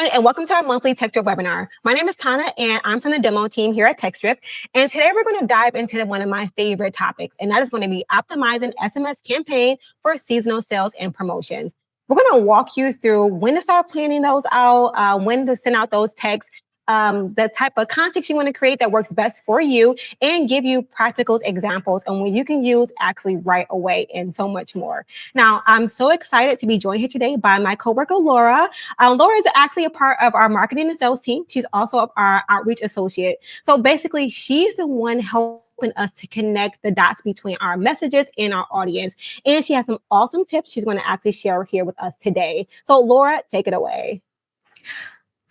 everyone, and welcome to our monthly Textdrip webinar. My name is Tana, and I'm from the demo team here at Textdrip. And today we're going to dive into one of my favorite topics, and that is going to be optimizing SMS campaign for seasonal sales and promotions. We're going to walk you through when to start planning those out, when to send out those texts, the type of context you want to create that works best for you, and give you practical examples on what you can use actually right away, and so much more. Now, I'm so excited to be joined here today by my coworker, Laura. Laura is actually a part of our marketing and sales team. She's also our outreach associate. So basically, she's the one helping us to connect the dots between our messages and our audience. And she has some awesome tips she's going to actually share here with us today. So Laura, take it away.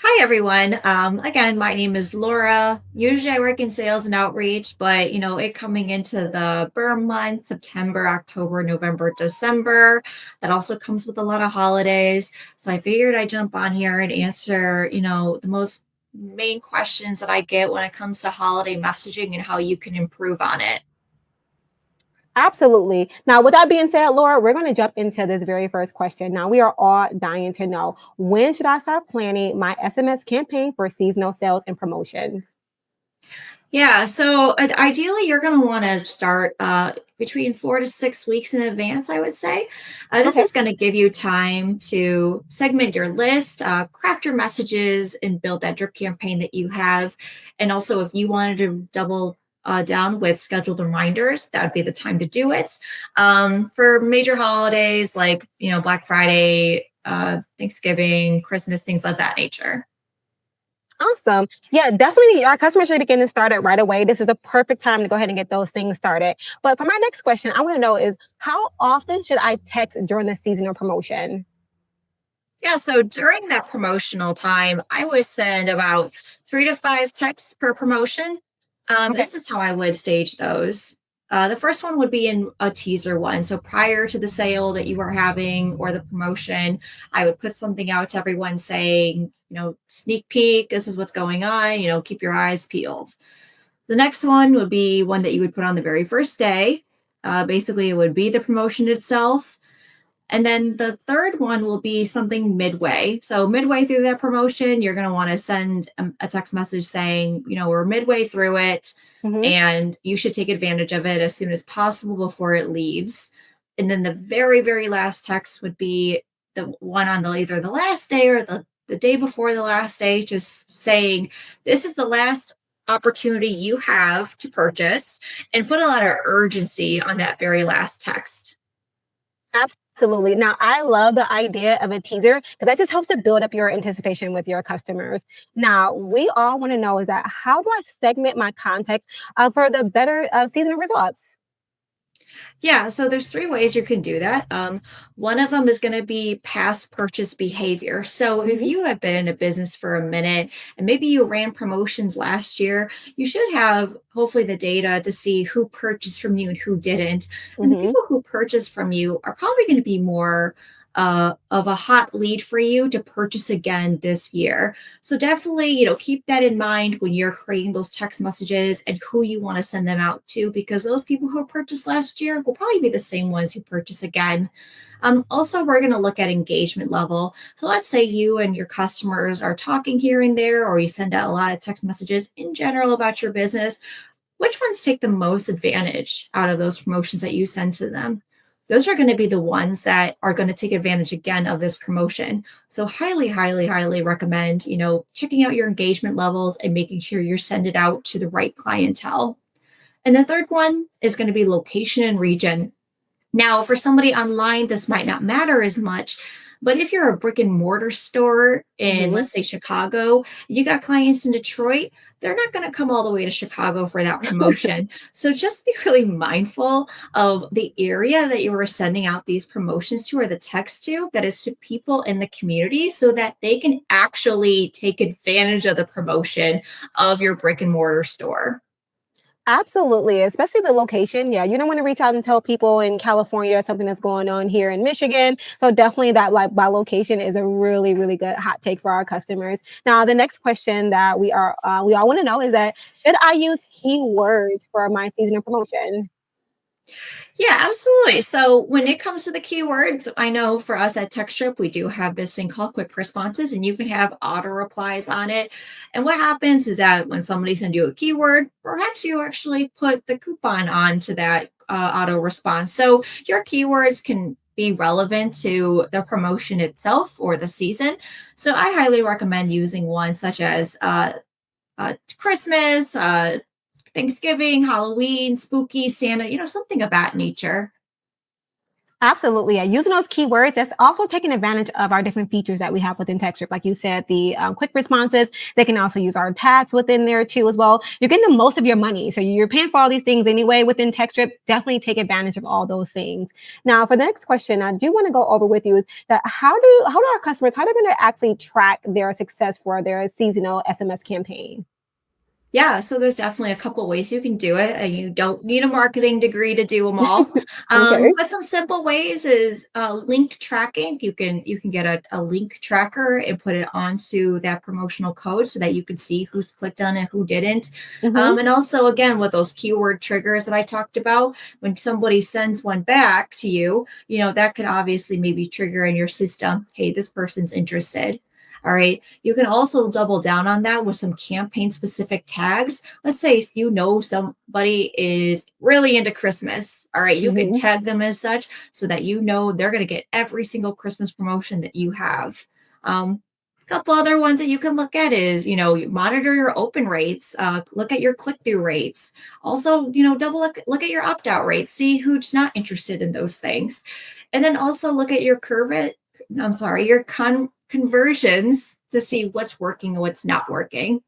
Hi, everyone. Again, my name is Laura. Usually I work in sales and outreach, but it coming into the burn month, September, October, November, December, that also comes with a lot of holidays. So I figured I'd jump on here and answer, the most main questions that I get when it comes to holiday messaging and how you can improve on it. Absolutely. Now, with that being said, Laura, we're going to jump into this very first question. Now, we are all dying to know, when should I start planning my SMS campaign for seasonal sales and promotions? Yeah, so ideally, you're going to want to start between 4 to 6 weeks in advance, I would say. This is going to give you time to segment your list, craft your messages, and build that drip campaign that you have. And also, if you wanted to double down with scheduled reminders, that would be the time to do it. For major holidays like, Black Friday, Thanksgiving, Christmas, things of that nature. Awesome. Yeah, definitely. Our customers should be getting started right away. This is the perfect time to go ahead and get those things started. But for my next question, I want to know is, how often should I text during the seasonal promotion? Yeah, so during that promotional time, I would send about 3 to 5 texts per promotion. This is how I would stage those. The first one would be in a teaser one. So prior to the sale that you are having or the promotion, I would put something out to everyone saying, sneak peek, this is what's going on, keep your eyes peeled. The next one would be one that you would put on the very first day. Basically, it would be the promotion itself. And then the third one will be something midway. So midway through that promotion, you're going to want to send a text message saying, we're midway through it and you should take advantage of it as soon as possible before it leaves. And then the very, very last text would be the one on either the last day or the day before the last day, just saying, this is the last opportunity you have to purchase, and put a lot of urgency on that very last text. Absolutely. Now, I love the idea of a teaser because that just helps to build up your anticipation with your customers. Now, we all want to know is that, how do I segment my context for the better seasonal results? Yeah, so there's 3 ways you can do that. One of them is going to be past purchase behavior. So if you have been in a business for a minute and maybe you ran promotions last year, you should have hopefully the data to see who purchased from you and who didn't. And the people who purchased from you are probably going to be more of a hot lead for you to purchase again this year. So definitely, keep that in mind when you're creating those text messages and who you want to send them out to, because those people who purchased last year will probably be the same ones who purchase again. Also, we're going to look at engagement level. So let's say you and your customers are talking here and there, or you send out a lot of text messages in general about your business. Which ones take the most advantage out of those promotions that you send to them? Those are going to be the ones that are going to take advantage again of this promotion. So highly, highly, highly recommend, checking out your engagement levels and making sure you're sending it out to the right clientele. And the third one is going to be location and region. Now, for somebody online, this might not matter as much, but if you're a brick and mortar store in, let's say, Chicago, you got clients in Detroit, they're not going to come all the way to Chicago for that promotion. So just be really mindful of the area that you are sending out these promotions to, or the text to, that is to people in the community, so that they can actually take advantage of the promotion of your brick and mortar store. Absolutely, especially the location. Yeah, you don't want to reach out and tell people in California something that's going on here in Michigan. So definitely that, like, by location is a really, really good hot take for our customers. Now, the next question that we all want to know is that, should I use keywords for my seasonal promotion? Yeah, absolutely. So when it comes to the keywords, I know for us at Textdrip, we do have this thing called quick responses, and you can have auto replies on it. And what happens is that when somebody sends you a keyword, perhaps you actually put the coupon onto that auto response. So your keywords can be relevant to the promotion itself or the season. So I highly recommend using one such as Christmas, Thanksgiving, Halloween, spooky, Santa, something of that nature. Absolutely. Yeah. Using those keywords, that's also taking advantage of our different features that we have within TextScript. Like you said, the quick responses, they can also use our tags within there too as well. You're getting the most of your money. So you're paying for all these things anyway within TextScript. Definitely take advantage of all those things. Now, for the next question, I do want to go over with you is that how do our customers, how they're going to actually track their success for their seasonal SMS campaign? Yeah, so there's definitely a couple ways you can do it, and you don't need a marketing degree to do them all. Okay. But some simple ways is link tracking. You can get a link tracker and put it onto that promotional code so that you can see who's clicked on it, who didn't. Mm-hmm. And also, again, with those keyword triggers that I talked about, when somebody sends one back to you, that could obviously maybe trigger in your system, hey, this person's interested. All right. You can also double down on that with some campaign specific tags. Let's say somebody is really into Christmas. All right. You can Mm-hmm. tag them as such so that they're going to get every single Christmas promotion that you have. A couple other ones that you can look at is, you monitor your open rates, look at your click through rates. Also, double look at your opt out rates, see who's not interested in those things. And then also look at your your conversions to see what's working and what's not working.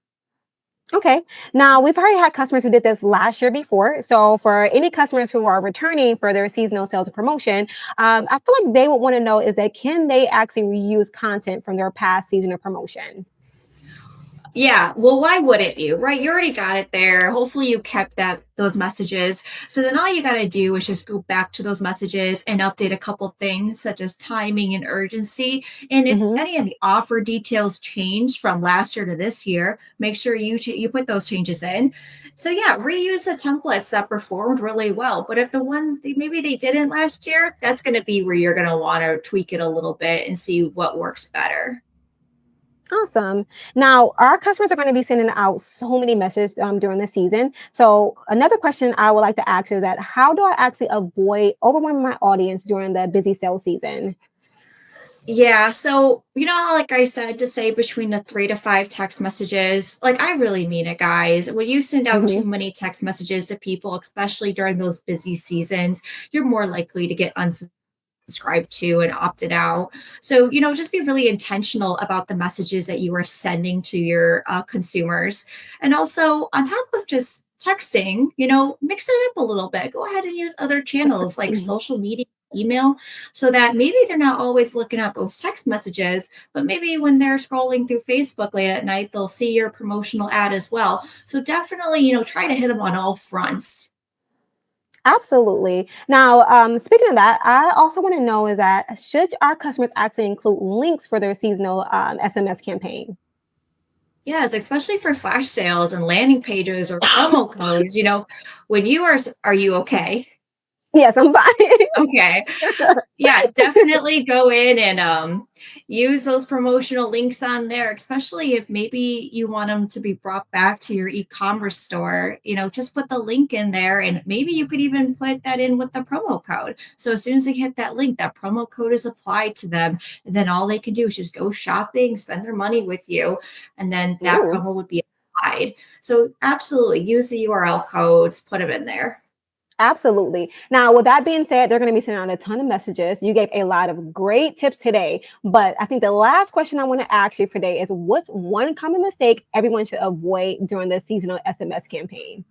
Okay. Now, we've already had customers who did this last year before. So, for any customers who are returning for their seasonal sales and promotion, I feel like they would want to know is that can they actually reuse content from their past season or promotion? Yeah, well, why wouldn't you, right? You already got it there. Hopefully you kept those messages. So then all you got to do is just go back to those messages and update a couple things such as timing and urgency. And if Hmm. any of the offer details changed from last year to this year, make sure you put those changes in. So yeah, reuse the templates that performed really well. But if the one maybe they didn't last year, that's going to be where you're going to want to tweak it a little bit and see what works better. Awesome. Now, our customers are going to be sending out so many messages during the season. So, another question I would like to ask is that how do I actually avoid overwhelming my audience during the busy sales season? Yeah, so how, like I said, to say between the 3 to 5 text messages, like I really mean it, guys. When you send out Hmm. too many text messages to people, especially during those busy seasons, you're more likely to get unsubscribed to and opted out. So, just be really intentional about the messages that you are sending to your consumers. And also, on top of just texting, mix it up a little bit. Go ahead and use other channels like social media, email, so that maybe they're not always looking at those text messages, but maybe when they're scrolling through Facebook late at night, they'll see your promotional ad as well. So definitely, try to hit them on all fronts. Absolutely. Now, speaking of that, I also want to know is that should our customers actually include links for their seasonal SMS campaign? Yes, especially for flash sales and landing pages or promo codes, when are you okay? Yes, I'm fine. Okay. Yeah, definitely go in and use those promotional links on there, especially if maybe you want them to be brought back to your e-commerce store. Just put the link in there, and maybe you could even put that in with the promo code. So as soon as they hit that link, that promo code is applied to them, and then all they can do is just go shopping, spend their money with you, and then that Ooh. promo would be applied. So absolutely use the URL codes, put them in there. Absolutely. Now, with that being said, they're going to be sending out a ton of messages. You gave a lot of great tips today, but I think the last question I want to ask you today is what's one common mistake everyone should avoid during the seasonal SMS campaign?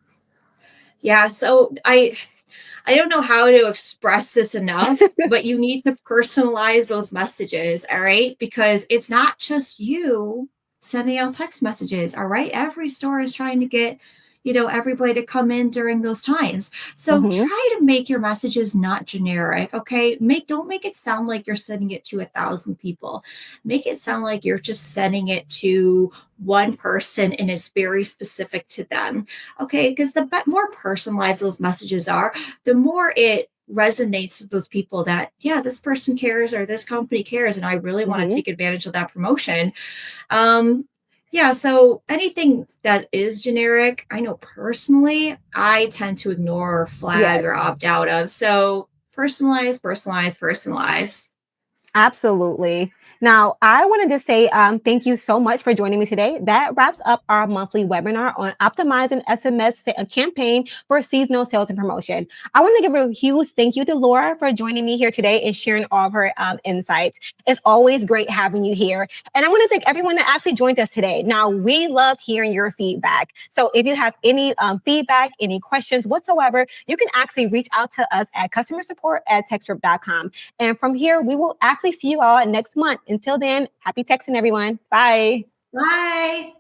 Yeah, so I don't know how to express this enough, but you need to personalize those messages, all right? Because it's not just you sending out text messages, all right? Every store is trying to get, everybody to come in during those times. So Mm-hmm. try to make your messages not generic. Okay. Don't make it sound like you're sending it to 1,000 people. Make it sound like you're just sending it to one person and it's very specific to them. Okay. Because the more personalized those messages are, the more it resonates with those people that, yeah, this person cares or this company cares, and I really want to Mm-hmm. take advantage of that promotion. Um, yeah, so anything that is generic, I know personally, I tend to ignore or flag Yes. or opt out of. So personalize, personalize, personalize. Absolutely. Now, I wanted to say thank you so much for joining me today. That wraps up our monthly webinar on optimizing SMS campaign for seasonal sales and promotion. I want to give a huge thank you to Laura for joining me here today and sharing all of her insights. It's always great having you here. And I want to thank everyone that actually joined us today. Now, we love hearing your feedback. So if you have any feedback, any questions whatsoever, you can actually reach out to us at customer support at textdrip.com. And from here, we will actually see you all next month. Until then, happy texting, everyone. Bye. Bye.